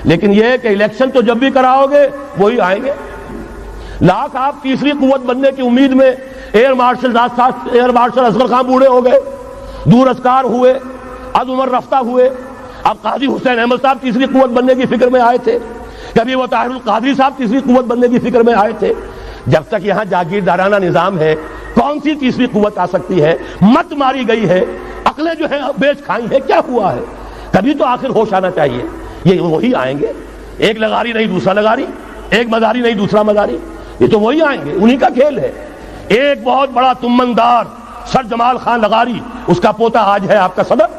لیکن یہ ہے کہ الیکشن تو جب بھی کراؤ گے وہی آئیں گے. لاکھ آپ تیسری قوت بننے کی امید میں ایئر مارشل اصغر خان بوڑھے ہو گئے، دور ازکار ہوئے، از عمر رفتہ ہوئے. اب قاضی حسین احمد صاحب تیسری قوت بننے کی فکر میں آئے تھے، کبھی وہ طاہر القادری صاحب تیسری قوت بننے کی فکر میں آئے تھے. جب تک یہاں جاگیردارانہ نظام ہے کون سی تیسری قوت آ سکتی ہے؟ مت ماری گئی ہے، عقلیں جو ہیں بیچ کھائی ہیں، کیا ہوا ہے؟ کبھی تو آخر ہوش آنا چاہیے. یہ وہی آئیں گے، ایک لغاری نہیں دوسرا لغاری، ایک مداری نہیں دوسرا مداری، یہ تو وہی آئیں گے، انہی کا کھیل ہے. ایک بہت بڑا تمندار سر جمال خان لغاری، اس کا پوتا آج ہے آپ کا صدر.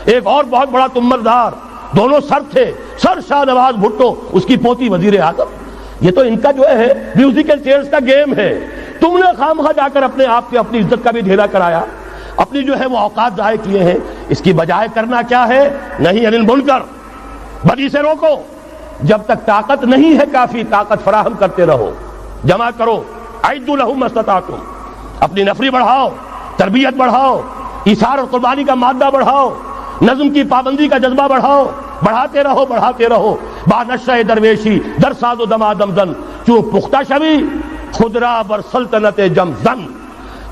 ایک اور بہت بڑا تمندار، دونوں سر تھے، سر شاہ نواز بھٹو، اس کی پوتی وزیر اعظم. یہ تو ان کا جو ہے میوزیکل چیئرز کا گیم ہے. تم نے خامخواہ جا کر اپنے آپ کے اپنی عزت کا بھی ڈھیلا کرایا، اپنی جو ہے وہ اوقات ضائع کیے ہیں. اس کی بجائے کرنا کیا ہے؟ نہیں انل منکر، بدی سے روکو. جب تک طاقت نہیں ہے کافی، طاقت فراہم کرتے رہو، جمع کرو. اعدوا لهم ما استطعتم. اپنی نفری بڑھاؤ، تربیت بڑھاؤ، ایثار اور قربانی کا مادہ بڑھاؤ، نظم کی پابندی کا جذبہ بڑھاؤ. بڑھاتے رہو بڑھاتے رہو. با نشہ درویشی در ساز و دمادم زن، چون پختہ شوی خدرا بر سلطنت جم زن.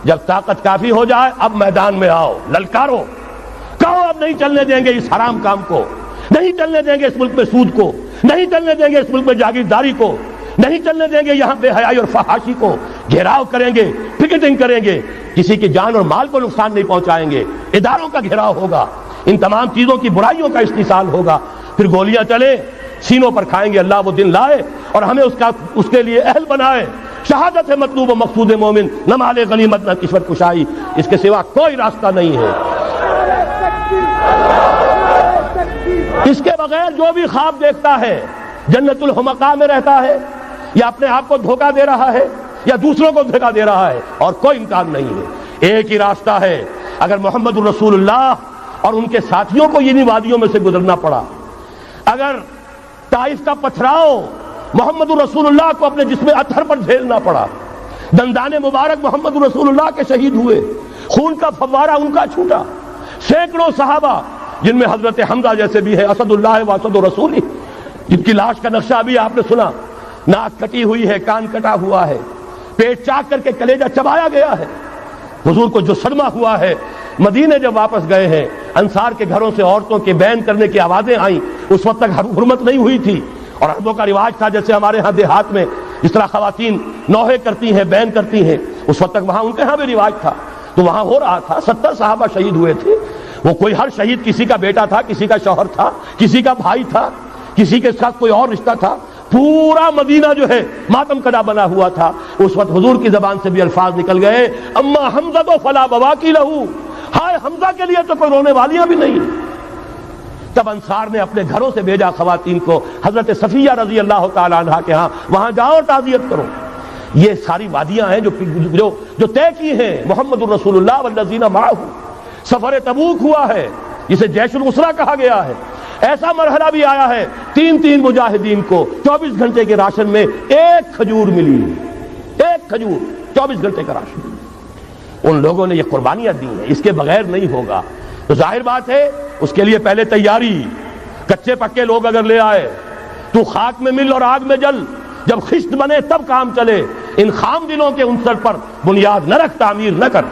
جب طاقت کافی ہو جائے اب میدان میں آؤ، للکارو، کہو اب نہیں چلنے دیں گے اس حرام کام کو، نہیں چلنے دیں گے اس ملک میں سود کو، نہیں چلنے دیں گے اس ملک میں جاگیرداری کو، نہیں چلنے دیں گے یہاں بے حیائی اور فحاشی کو. گھیراؤ کریں گے، پکیٹنگ کریں گے، کسی کی جان اور مال کو نقصان نہیں پہنچائیں گے. اداروں کا گھیراؤ ہوگا، ان تمام چیزوں کی برائیوں کا استحصال ہوگا. پھر گولیاں چلے، سینوں پر کھائیں گے. اللہ وہ دن لائے اور ہمیں اس کے لیے اہل بنائے. شہادت ہے مطلوب و مقصود مومن، نہ مال غنیمت نہ کشور کشائی. اس کے سوا کوئی راستہ نہیں ہے. اس کے بغیر جو بھی خواب دیکھتا ہے جنت الحمقاء میں رہتا ہے، یا اپنے آپ کو دھوکہ دے رہا ہے یا دوسروں کو دھوکہ دے رہا ہے، اور کوئی امکان نہیں ہے. ایک ہی راستہ ہے. اگر محمد الرسول اللہ اور ان کے ساتھیوں کو انہی وادیوں میں سے گزرنا پڑا، اگر طائف کا پتھراؤ محمد الرسول اللہ کو اپنے جسم اطہر پر جھیلنا پڑا، دندان مبارک محمد الرسول اللہ کے شہید ہوئے، خون کا فوارہ ان کا چھوٹا، سینکڑوں صحابہ جن میں حضرت حمزہ جیسے بھی ہے، اسد اللہ و اسد رسول، جن کی لاش کا نقشہ ابھی آپ نے سنا، ناک کٹی ہوئی ہے، کان کٹا ہوا ہے، پیٹ چاک کر کے کلیجہ چبایا گیا ہے. حضور کو جو صدمہ ہوا ہے، مدینے جب واپس گئے ہیں، انصار کے گھروں سے عورتوں کے بین کرنے کی آوازیں آئیں. اس وقت تک حرمت نہیں ہوئی تھی اور عربوں کا رواج تھا جیسے ہمارے ہاں دیہات میں جس طرح خواتین نوحے کرتی ہیں، بین کرتی ہیں، اس وقت تک وہاں ان کے ہاں بھی رواج تھا. تو وہاں ہو رہا تھا. 70 صحابہ شہید ہوئے تھے. وہ کوئی ہر شہید کسی کا بیٹا تھا، کسی کا شوہر تھا، کسی کا بھائی تھا، کسی کے ساتھ کوئی اور رشتہ تھا. پورا مدینہ جو ہے ماتم کدا بنا ہوا تھا. اس وقت حضور کی زبان سے بھی الفاظ نکل گئے، اما حمزہ تو فلا بواکی لہو، ہائے حمزہ کے لیے تو کوئی رونے والیاں بھی نہیں. تب انصار نے اپنے گھروں سے بھیجا خواتین کو حضرت صفیہ رضی اللہ تعالی عنہا کے ہاں، وہاں جاؤ تعزیت کرو. یہ ساری وادیاں ہیں جو طے کی ہیں محمد الرسول اللہ والذین معہ. سفر تبوک ہوا ہے جسے جیش الاسرہ کہا گیا ہے. ایسا مرحلہ بھی آیا ہے 3 مجاہدین کو 24 گھنٹے کے راشن میں ایک کھجور ملی، ایک کھجور، 24 گھنٹے کا راشن. ان لوگوں نے یہ قربانیاں دی ہیں، اس کے بغیر نہیں ہوگا. تو ظاہر بات ہے اس کے لیے پہلے تیاری. کچے پکے لوگ اگر لے آئے تو خاک میں مل اور آگ میں جل، جب خشت بنے تب کام چلے. ان خام دلوں کے عنصر پر بنیاد نہ رکھ، تعمیر نہ کر.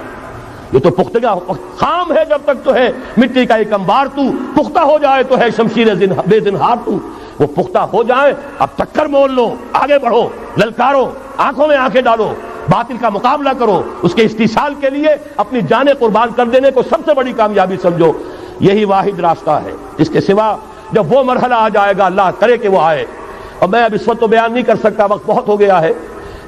یہ تو پختگا خام ہے جب تک تو ہے مٹی کا ایک انبار. تو پختہ ہو جائے تو ہے شمشیر بے زنہار. تو وہ پختہ ہو جائے اب ٹکر مول لو، آگے بڑھو، للکارو، آنکھوں میں آنکھیں ڈالو، باطل کا مقابلہ کرو. اس کے استحصال کے لیے اپنی جانیں قربان کر دینے کو سب سے بڑی کامیابی سمجھو. یہی واحد راستہ ہے. اس کے سوا جب وہ مرحلہ آ جائے گا، اللہ کرے کہ وہ آئے، اور میں اب اس وقت تو بیان نہیں کر سکتا، وقت بہت ہو گیا ہے.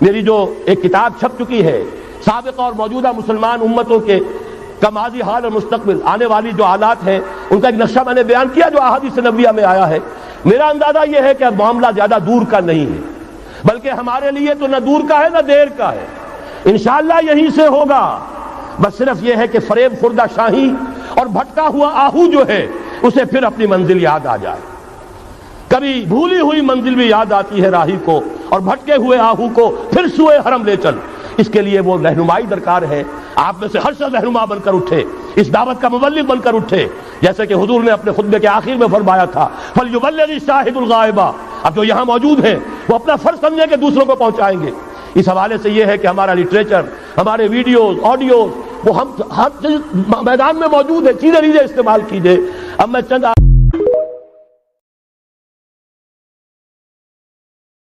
میری جو ایک کتاب چھپ چکی ہے سابقہ اور موجودہ مسلمان امتوں کے کا ماضی، حال اور مستقبل، آنے والی جو حالات ہیں ان کا ایک نقشہ میں نے بیان کیا جو احادیث نبویہ میں آیا ہے. میرا اندازہ یہ ہے کہ اب معاملہ زیادہ دور کا نہیں ہے، بلکہ ہمارے لیے تو نہ دور کا ہے نہ دیر کا ہے. انشاءاللہ یہیں سے ہوگا. بس صرف یہ ہے کہ فریب خوردہ شاہی اور بھٹکا ہوا آہو جو ہے اسے پھر اپنی منزل یاد آ جائے. کبھی بھولی ہوئی منزل بھی یاد آتی ہے راہی کو، اور بھٹکے ہوئے آہو کو پھر سوئے حرم لے چل. اس کے لیے وہ رہنمائی درکار ہے. آپ میں سے ہر شخص رہنما بن کر اٹھے، اس دعوت کا مبلغ بن کر اٹھے جیسے کہ حضور نے اپنے خطبے کے آخر میں فرمایا تھا فَلْيُبَلِّغِ الشَّاهِدُ الْغَائِبَ، اب جو یہاں موجود ہیں وہ اپنا فرض سمجھیں کہ دوسروں کو پہنچائیں گے۔ اس حوالے سے یہ ہے کہ ہمارا لٹریچر، ہمارے ویڈیوز، آڈیوز، وہ ہم ہر میدان میں موجود ہے، چیزیں استعمال کیجئے۔ اب میں چند